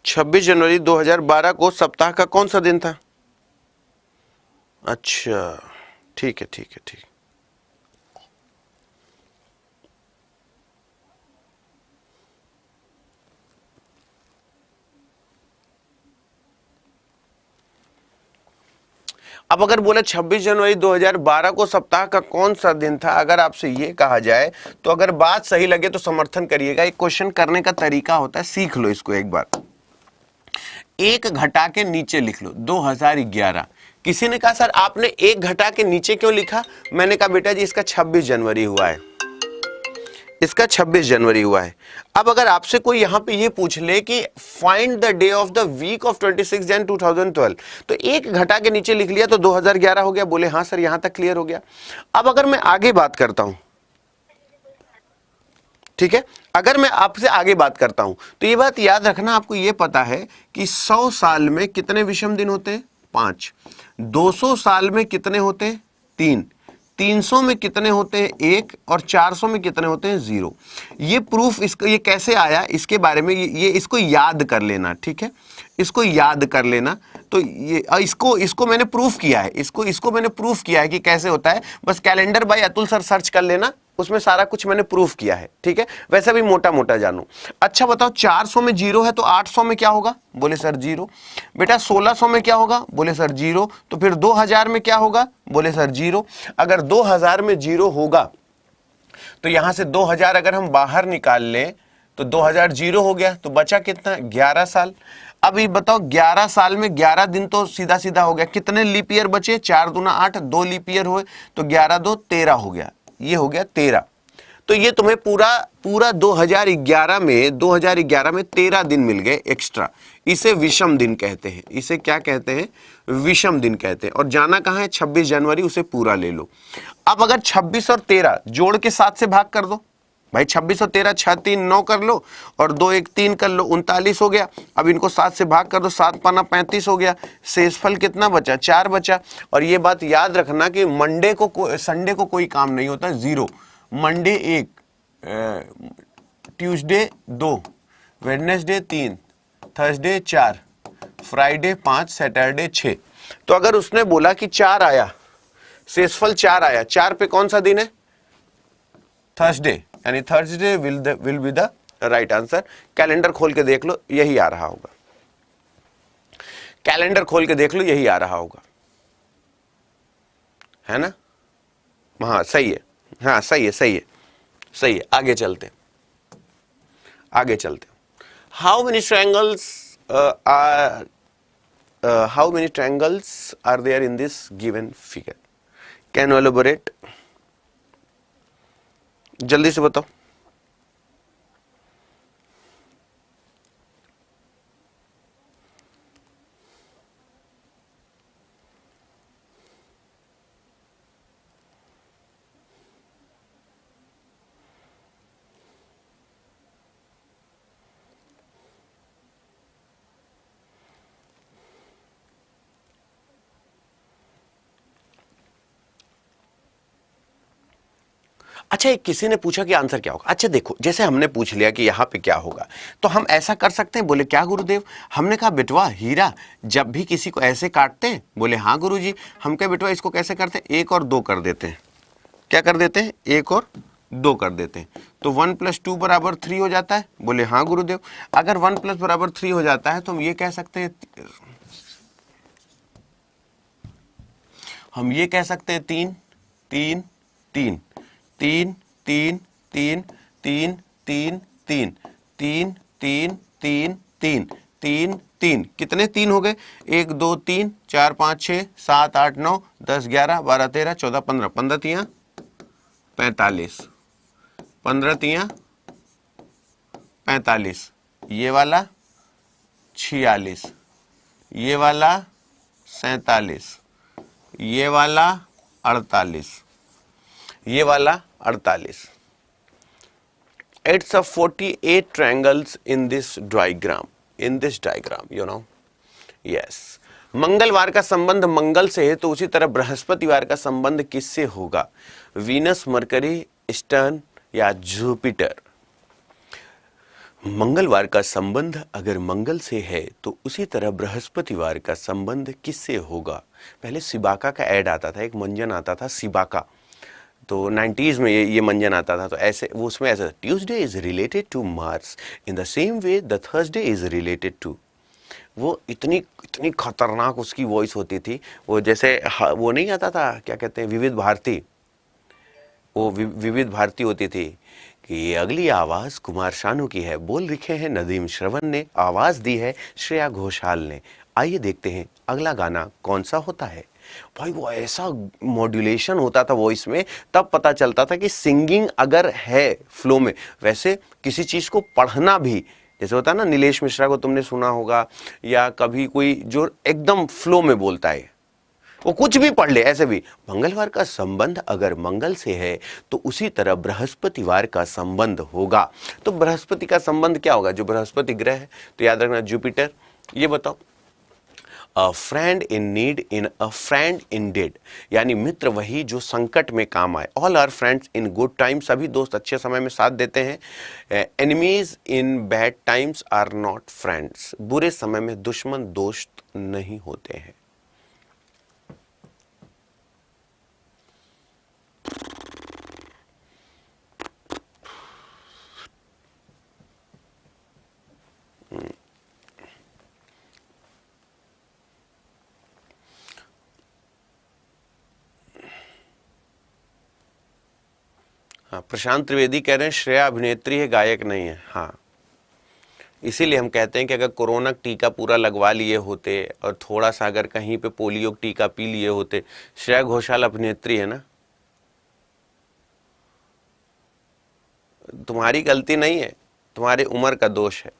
2012 को सप्ताह का कौन सा दिन था। अच्छा ठीक है, ठीक है, ठीक। अब अगर बोला 26 जनवरी 2012 को सप्ताह का कौन सा दिन था, अगर आपसे ये कहा जाए तो अगर बात सही लगे तो समर्थन करिएगा। एक क्वेश्चन करने का तरीका होता है, सीख लो इसको एक बार। एक घटा के नीचे लिख लो 2011। किसी ने कहा सर आपने एक घटा के नीचे क्यों लिखा? मैंने कहा बेटा जी इसका 26 जनवरी हुआ है, इसका 26 जनवरी हुआ है। अब अगर आपसे कोई यहां पे ये पूछ ले कि find the day of the week of 26 Jan 2012, तो एक घटा के नीचे लिख लिया तो 2011 हो गया। बोले हाँ सर, यहां तक क्लियर हो गया। अब अगर मैं आगे बात करता हूं, ठीक है, अगर मैं आपसे आगे बात करता हूं तो ये बात याद रखना, आपको ये पता है कि 100 साल में कितने विषम दिन होते हैं? 5। 200 साल में कितने होते हैं? 3। 300 में कितने होते हैं? 1। और 400 में कितने होते हैं? 0। ये प्रूफ, इसको ये कैसे आया इसके बारे में ये इसको याद कर लेना, ठीक है, इसको याद कर लेना। तो ये इसको मैंने प्रूफ किया है, इसको मैंने प्रूफ किया है कि कैसे होता है। बस calendar by Atul sir search कर लेना, उसमें सारा कुछ मैंने प्रूफ किया है, ठीक है। वैसे भी मोटा मोटा जानो। अच्छा बताओ, 400 में 0 है तो 800 में क्या होगा? बोले सर 0। बेटा 1600 में क्या होगा? बोले सर 0। तो फिर 2000 में क्या होगा? बोले सर 0। अगर 2000 में 0 होगा तो यहां से 2000 अगर हम बाहर निकाल लें तो 2000 0 हो गया, तो बचा कितना? 11 साल। अब ये बताओ 11 साल में 11 दिन तो सीधा सीधा हो गया। कितने लीप ईयर बचे? 4 दूना 8, 2 लीप ईयर हुए तो 11 2 13 हो गया, ये हो गया 13। तो ये तुम्हें पूरा 2011 में 13 दिन मिल गए एक्स्ट्रा। इसे विषम दिन कहते हैं। इसे क्या कहते हैं? विषम दिन कहते हैं। और जाना कहां है? 26 जनवरी, उसे पूरा ले लो। अब अगर 26 और 13 जोड़ के 7 से भाग कर दो भाई, 26 और 13 6 3 9 कर लो और 2 1 3 कर लो, 39 हो गया। अब इनको 7 से भाग कर दो, 7 पाना 35 हो गया। शेषफल कितना बचा? 4 बचा। और ये बात याद रखना कि मंडे को संडे को कोई काम नहीं होता, 0। Monday 1, Tuesday 2, Wednesday 3, Thursday 4, Friday 5, Saturday 6। तो अगर उसने बोला कि 4 आया, शेषफल 4 आया, 4 पे कौन सा दिन है? थर्सडे, यानी Thursday will be the right answer. Calendar खोल के देख लो, यही आ रहा होगा। कैलेंडर खोल के देख लो, यही आ रहा होगा, है ना? हाँ सही है, हाँ सही है, सही है, सही है। आगे चलते, आगे चलते। How many triangles are there in this given figure? Can you elaborate? जल्दी से बताओ। अच्छा, एक किसी ने पूछा कि आंसर क्या होगा। अच्छा देखो, जैसे हमने पूछ लिया कि यहाँ पे क्या होगा, तो हम ऐसा कर सकते हैं। बोले क्या गुरुदेव? हमने कहा बेटवा हीरा जब भी किसी को ऐसे काटते हैं। बोले हाँ गुरुजी। हम कहे बेटवा इसको कैसे करते हैं? 1 और 2 कर देते हैं। क्या कर देते हैं? 1 और 2 कर देते हैं। तो 1 + 2 = 3 हो जाता है। बोले हाँ गुरुदेव। अगर 1 + बराबर 3 हो जाता है तो हम ये कह सकते हैं, हम ये कह सकते हैं 3 3 3 3 3 3 3 3 3 3 3 3 3 3 3। कितने 3 हो गए? 1 2 3 4 5 6 7 8 9 10 11 12 13 14 15। 15 तियां 45, 15 तियां 45। ये वाला 46, ये वाला 47, ये वाला 48, ये वाला 48। It's a 48 triangles in this diagram. In this diagram, you know. Yes. मंगलवार का संबंध मंगल से है, तो उसी तरह बृहस्पतिवार का संबंध किससे होगा? वीनस, मरकरी, स्टर्न या जुपिटर? मंगलवार का संबंध अगर मंगल से है तो उसी तरह बृहस्पतिवार का संबंध किससे होगा? पहले सिबाका का ऐड आता था, एक मंजन आता था सिबाका, तो 90s में ये मंजन आता था। तो ऐसे वो उसमें ऐसा, Tuesday is related to Mars in the same way the Thursday is related to वो इतनी इतनी खतरनाक उसकी वॉइस होती थी। वो जैसे वो नहीं आता था, क्या कहते हैं, विविध भारती, वो विविध भारती होती थी कि ये अगली आवाज कुमार शानू की है, बोल लिखे हैं नदीम श्रवण ने, आवाज दी है श्रेया घोषाल ने। आइए देखते हैं अगला गाना कौन सा होता है। भाई वो ऐसा मॉड्यूलेशन होता था वॉइस में, तब पता चलता था कि सिंगिंग अगर है फ्लो में। वैसे किसी चीज को पढ़ना भी, जैसे होता है ना, नीलेश मिश्रा को तुमने सुना होगा, या कभी कोई जो एकदम फ्लो में बोलता है, वो कुछ भी पढ़ ले ऐसे भी। मंगलवार का संबंध अगर मंगल से है तो उसी तरह बृहस्पतिवार का संबंध होगा। तो बृहस्पति का संबंध क्या होगा? जो बृहस्पति ग्रह है तो याद रखना जुपिटर। ये बताओ, a friend in need in a friend in deed, यानी मित्र वही जो संकट में काम आए। All are friends in good time, सभी दोस्त अच्छे समय में साथ देते हैं। Enemies in bad times are not friends, बुरे समय में दुश्मन दोस्त नहीं होते हैं। हाँ, प्रशांत त्रिवेदी कह रहे हैं श्रेया अभिनेत्री है, गायक नहीं है। हाँ, इसीलिए हम कहते हैं कि अगर कोरोना टीका पूरा लगवा लिए होते और थोड़ा सा अगर कहीं पे पोलियो टीका पी लिए होते। श्रेया घोषाल अभिनेत्री है ना, तुम्हारी गलती नहीं है, तुम्हारी उम्र का दोष है।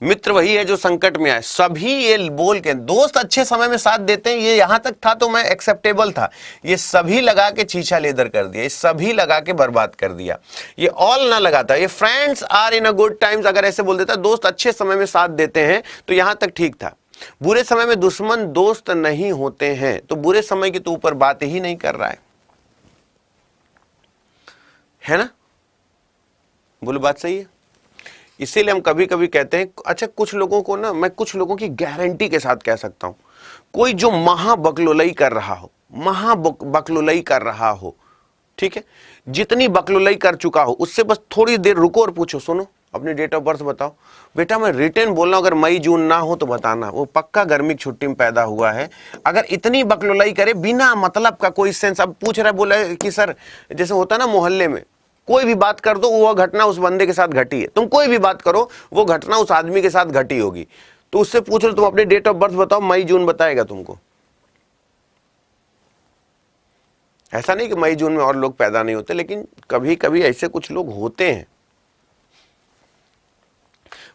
मित्र वही है जो संकट में आए, सभी ये बोल के दोस्त अच्छे समय में साथ देते हैं। ये यहां तक था तो मैं एक्सेप्टेबल था, ये सभी लगा के छीछा लेदर कर दिया, ये सभी लगा के बर्बाद कर दिया। ये ऑल ना लगाता, ये friends are in a good times अगर ऐसे बोल देता, दोस्त अच्छे समय में साथ देते हैं, तो यहां तक ठीक था। बुरे समय में दुश्मन दोस्त नहीं होते हैं, तो बुरे समय की तो ऊपर बात ही नहीं कर रहा है ना? बोलो, बात सही है। इसीलिए हम कभी कभी कहते हैं, अच्छा कुछ लोगों को ना, मैं कुछ लोगों की गारंटी के साथ कह सकता हूं, कोई जो महाबकलोलई कर रहा हो, महाबकलोलई कर रहा हो, ठीक है, जितनी बकलोलई कर चुका हो, उससे बस थोड़ी देर रुको और पूछो, सुनो अपनी डेट ऑफ बर्थ बताओ। बेटा मैं रिटर्न बोल रहा हूं, अगर मई जून ना हो तो बताना, वो पक्का गर्मी की छुट्टी में पैदा हुआ है। अगर इतनी बकलोलई करे बिना मतलब का, कोई सेंस, अब पूछ रहा बोला कि सर जैसे होता ना मोहल्ले में, कोई भी बात कर दो वो घटना उस बंदे के साथ घटी है, तुम कोई भी बात करो वो घटना उस आदमी के साथ घटी होगी, तो उससे पूछ लो तुम अपने डेट ऑफ बर्थ बताओ, मई जून बताएगा तुमको। ऐसा नहीं कि मई जून में और लोग पैदा नहीं होते, लेकिन कभी कभी ऐसे कुछ लोग होते हैं।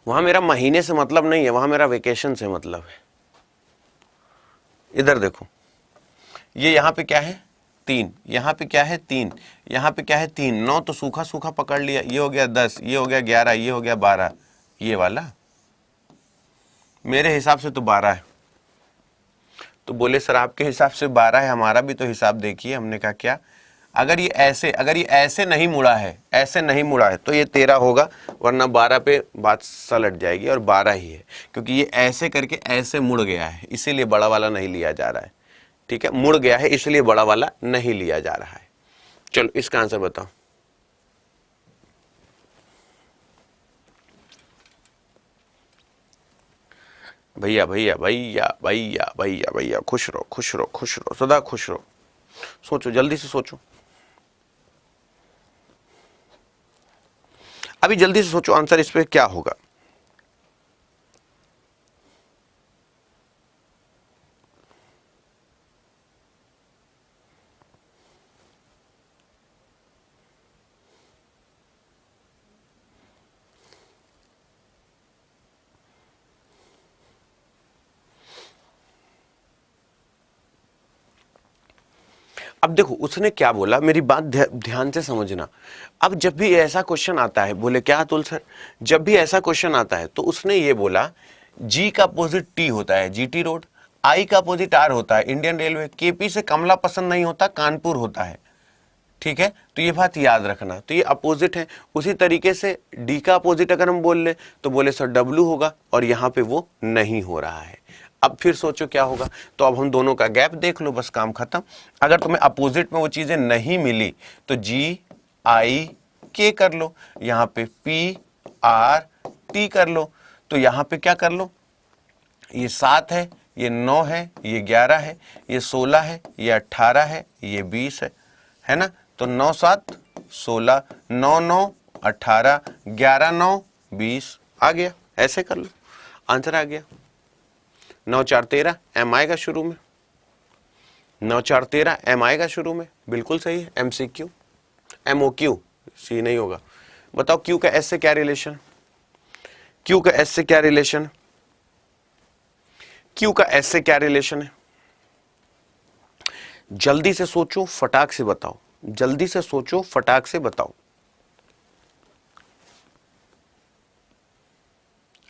वहां मेरा महीने से मतलब नहीं है, वहां मेरा वेकेशन से मतलब है। इधर देखो, ये यहां पे क्या है 3, यहाँ पे क्या है 3, यहाँ पे क्या है 3, 9 तो सूखा सूखा पकड़ लिया, ये हो गया 10, ये हो गया 11, ये हो गया 12, ये वाला मेरे हिसाब से तो 12 है। तो बोले सर आपके हिसाब से 12 है, हमारा भी तो हिसाब देखिए। हमने कहा क्या, अगर ये ऐसे नहीं मुड़ा है, ऐसे नहीं मुड़ा है तो ये 13 होगा, वरना 12 पे बात सलट जाएगी और 12 ही है, क्योंकि ये ऐसे करके ऐसे मुड़ गया है, इसीलिए बड़ा वाला नहीं लिया जा रहा है। ठीक है, मुड़ गया है इसलिए बड़ा वाला नहीं लिया जा रहा है। चलो इसका आंसर बताओ। भैया भैया भैया भैया भैया भैया, खुश रहो खुश रहो खुश रहो, सदा खुश रहो। सोचो, जल्दी से सोचो, अभी जल्दी से सोचो आंसर इस पे क्या होगा। अब देखो उसने क्या बोला, मेरी बात ध्यान से समझना। अब जब भी ऐसा क्वेश्चन आता है, बोले क्या अतुल सर, जब भी ऐसा क्वेश्चन आता है तो उसने ये बोला जी का अपोजिट टी होता है जीटी रोड, आई का अपोजिट आर होता है इंडियन रेलवे, केपी से कमला पसंद नहीं होता कानपुर होता है। ठीक है, तो ये बात याद रखना, तो ये अपोजिट है। उसी तरीके से डी का अपोजिट अगर हम बोल ले तो बोले सर डब्ल्यू होगा, और यहां पे वो नहीं हो रहा है। अब फिर सोचो क्या होगा, तो अब हम दोनों का गैप देख लो, बस काम खत्म। अगर तुम्हें अपोजिट में वो चीजें नहीं मिली तो जी आई के कर लो, यहां पे पी आर टी कर लो, तो यहां पे क्या कर लो, ये 7 है, ये 9 है, ये 11 है, ये 16 है, ये 18 है, ये 20 है ना। तो 9 7 16, 9 9 18, 11 9 20 आ गया। ऐसे कर लो, आंसर आ गया। 9 4 13 एम आएगा शुरू में, 9 4 13 एम आएगा शुरू में, बिल्कुल सही है। MCQ, MOQ सी नहीं होगा। बताओ Q का S से क्या रिलेशन, Q का S से क्या रिलेशन, Q का S से क्या रिलेशन है? जल्दी से सोचो, फटाक से बताओ, जल्दी से सोचो, फटाक से बताओ।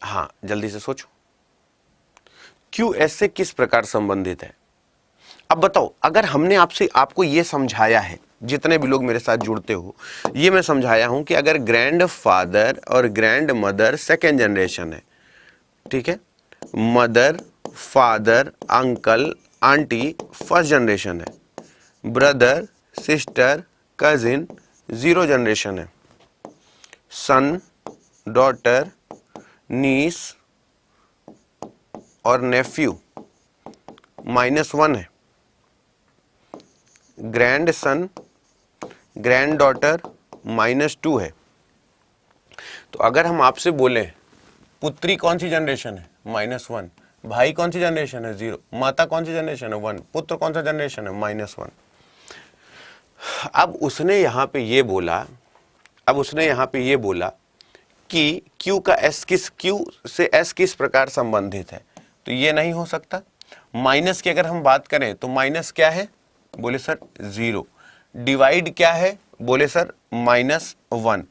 हाँ, जल्दी से सोचो, Q S से किस प्रकार संबंधित है? अब बताओ, अगर हमने आपको ये समझाया है, जितने भी लोग मेरे साथ जुड़ते हो, ये मैं समझाया हूं कि अगर ग्रैंड फादर और ग्रैंड मदर सेकेंड जनरेशन है, ठीक है, mother father uncle aunty first generation है, ब्रदर सिस्टर कजिन 0 जनरेशन है, सन डॉटर नीस और नेफ्यू -1 है, ग्रैंड सन ग्रैंड डॉटर -2 है। तो अगर हम आपसे बोलें पुत्री कौन सी जनरेशन है, -1, भाई कौन सी जनरेशन है, 0, माता कौन सी जनरेशन है, 1, पुत्र कौन सा जनरेशन है, -1। अब उसने यहां पे ये बोला कि Q का Q से S किस प्रकार संबंधित है, तो ये नहीं हो सकता। माइनस की अगर हम बात करें तो माइनस क्या है, बोले सर 0, डिवाइड क्या है, बोले सर -1,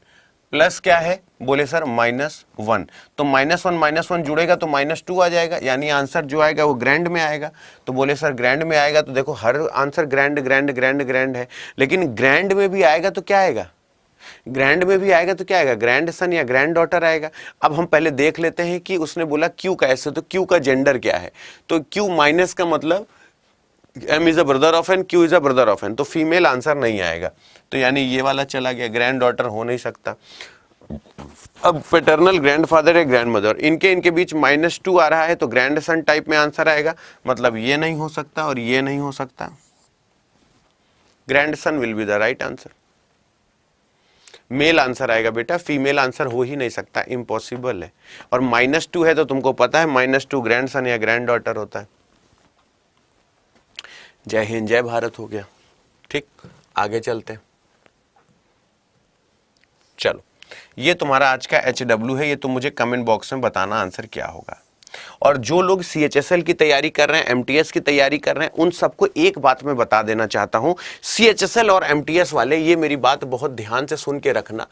प्लस क्या है, बोले सर -1, तो -1 जुड़ेगा तो -2 आ जाएगा, यानी आंसर जो आएगा वो ग्रैंड में आएगा। तो बोले सर ग्रैंड में आएगा, तो देखो हर answer grand grand grand grand है, लेकिन ग्रैंड में भी आएगा तो क्या आएगा, ग्रैंड में भी आएगा तो क्या आएगा, ग्रैंड सन या ग्रैंड डॉटर आएगा। अब हम पहले देख लेते हैं कि उसने बोला Q का S, तो Q का जेंडर क्या है, तो Q माइनस का मतलब M is a brother of N, Q is a brother of N, तो फीमेल आंसर नहीं आएगा, तो यानी ये वाला चला गया, ग्रैंड डॉटर हो नहीं सकता। अब पैटर्नल ग्रैंडफादर है ग्रैंड मदर, इनके बीच -2 आ रहा है, तो ग्रैंड सन टाइप में आंसर आएगा, मतलब ये नहीं हो सकता और ये नहीं हो सकता। Grandson will be the right answer, male answer आएगा बेटा, फीमेल आंसर हो ही नहीं सकता, इम्पॉसिबल है। और -2 है तो तुमको पता है -2 ग्रैंड सन या ग्रैंड डॉटर होता है। जय हिंद जय भारत हो गया, ठीक, आगे चलते। चलो, ये तुम्हारा आज का HW है, ये तुम मुझे कमेंट बॉक्स में बताना आंसर क्या होगा। और जो लोग CHSL की तैयारी कर रहे हैं, MTS की तैयारी कर रहे हैं, उन सबको एक बात मैं बता देना चाहता हूं, CHSL और MTS वाले, ये मेरी बात बहुत ध्यान से सुन के रखना,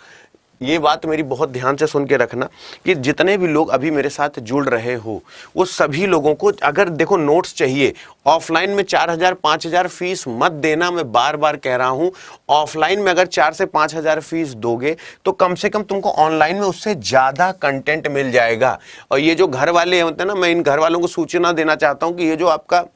ये बात मेरी बहुत ध्यान से सुन के रखना कि जितने भी लोग अभी मेरे साथ जुड़ रहे हो, वो सभी लोगों को अगर देखो नोट्स चाहिए, ऑफलाइन में 4000 5000 फीस मत देना, मैं बार बार कह रहा हूं। ऑफलाइन में अगर 4 से 5000 फीस दोगे तो कम से कम तुमको ऑनलाइन में उससे ज्यादा कंटेंट मिल जाएगा। और ये जो घर वाले होते हैं ना, मैं इन घर वालों को सूचना देना चाहता हूं कि ये जो आपका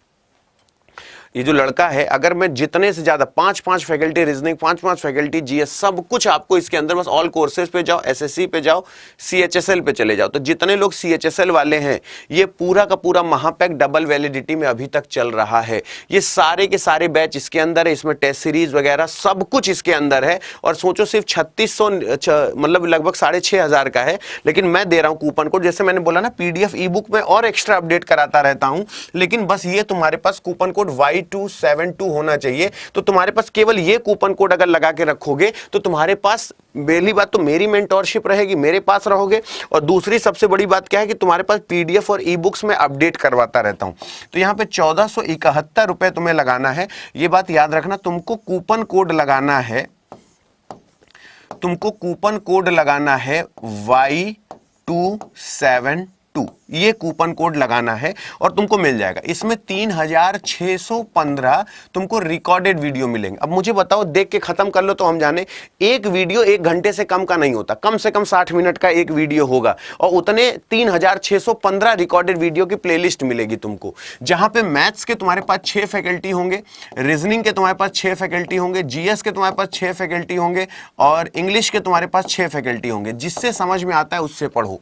ये जो लड़का है, अगर मैं जितने से ज्यादा 5 फैकल्टी रीजनिंग, 5 फैकल्टी GS, सब कुछ आपको इसके अंदर, बस ऑल कोर्सेज पे जाओ, SSC पे जाओ, CHSL पे चले जाओ। तो जितने लोग CHSL वाले हैं, ये पूरा का पूरा महापैक डबल वैलिडिटी में अभी तक चल रहा है। ये सारे के सारे बैच इसके अंदर है, इसमें टेस्ट सीरीज वगैरह सब कुछ इसके अंदर है। और सोचो सिर्फ 3600 मतलब लगभग 6500 का है, लेकिन मैं दे रहा हूं कूपन कोड। जैसे मैंने बोला ना, PDF ई बुक में और एक्स्ट्रा अपडेट कराता रहता हूं, लेकिन बस ये तुम्हारे पास कूपन कोड Y272 होना चाहिए। तो तुम्हारे पास केवल ये कूपन कोड अगर लगा के रखोगे तो तुम्हारे पास, पहली बात तो मेरी मेंटोरशिप रहेगी, मेरे पास रहोगे, और दूसरी सबसे बड़ी बात क्या है कि तुम्हारे पास PDF और ई बुक्स में अपडेट करवाता रहता हूं। तो यहां पे 1471 रुपए तुम्हें लगाना है, ये बात याद रखना। तुमको कूपन कोड लगाना है, तुमको कूपन कोड लगाना है Y272, ये कूपन कोड लगाना है और तुमको मिल जाएगा। इसमें 3615 तुमको रिकॉर्डेड वीडियो मिलेंगे। अब मुझे बताओ, देख के खत्म कर लो तो हम जाने, एक वीडियो 1 घंटे से कम का नहीं होता, कम से कम 60 मिनट का एक वीडियो होगा, और उतने 3615 रिकॉर्डेड वीडियो की प्लेलिस्ट मिलेगी तुमको, जहां पे मैथ्स के तुम्हारे पास 6 फैकल्टी होंगे, रीजनिंग के तुम्हारे पास 6 फैकल्टी होंगे, GS के तुम्हारे पास 6 फैकल्टी होंगे, और इंग्लिश के तुम्हारे पास 6 फैकल्टी होंगे। जिससे समझ में आता है उससे पढ़ो।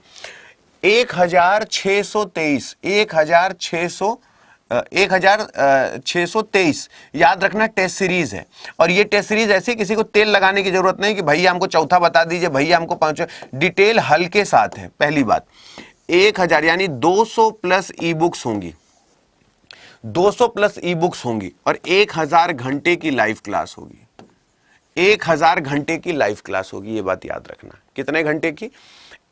1623 1623 याद रखना टेस्ट सीरीज है। और ये टेस्ट सीरीज ऐसी किसी को तेल लगाने की जरूरत नहीं कि भैया हमको चौथा बता दीजिए, भैया हमको पांच, डिटेल हल के साथ है। पहली बात 1000 यानी 200 प्लस ई बुक्स होंगी, 200 प्लस ई बुक्स होंगी और 1000 घंटे की लाइव क्लास होगी, 1000 घंटे की लाइव क्लास होगी। ये बात याद रखना। कितने घंटे की?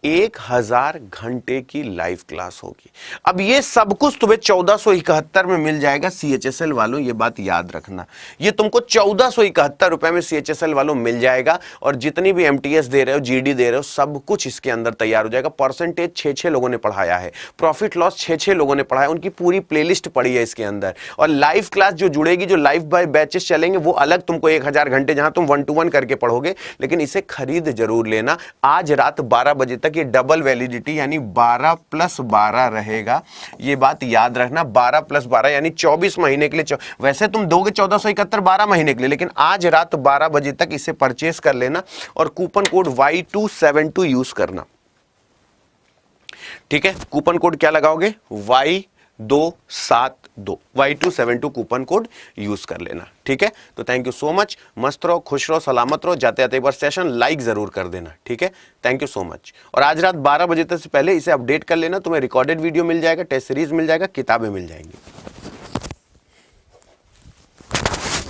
1000 घंटे की लाइव क्लास होगी। अब ये सब कुछ तुम्हें 1471 में मिल जाएगा CHSL वालों, ये बात याद रखना। ये तुमको 1471 रुपए में CHSL वालों मिल जाएगा और जितनी भी MTS दे रहे हो, GD दे रहे हो, सब कुछ इसके अंदर तैयार हो जाएगा। परसेंटेज 6 लोगों ने पढ़ाया है, प्रॉफिट लॉस 6 लोगों ने पढ़ाया, उनकी पूरी प्लेलिस्ट पड़ी है इसके अंदर। और लाइव क्लास जो जुड़ेगी, जो लाइव बाय बैचेस चलेंगे, वो अलग तुमको 1000 घंटे जहां तुम 1 to 1 करके पढ़ोगे। लेकिन इसे खरीद जरूर लेना। आज रात 12 बजे तक ये डबल वैलिडिटी यानी 12 + 12 रहेगा। ये बात याद रखना। 12 + 12 यानी 24 महीने के लिए। वैसे तुम दोगे 1471 12 महीने के लिए, लेकिन आज रात 12 बजे तक इसे परचेस कर लेना और कूपन कोड Y272 यूज करना। ठीक है, कूपन कोड क्या लगाओगे? Y272 Y272 coupon code use कर लेना। ठीक है, तो थैंक यू सो मच। मस्त रहो, खुश रहो, सलामत रहो। जाते जाते एक बार सेशन लाइक जरूर कर देना। ठीक है, थैंक यू सो मच। और आज रात 12 बजे तक से पहले इसे अपडेट कर लेना। तुम्हें रिकॉर्डेड वीडियो मिल जाएगा, टेस्ट सीरीज मिल जाएगा, किताबें मिल जाएंगी।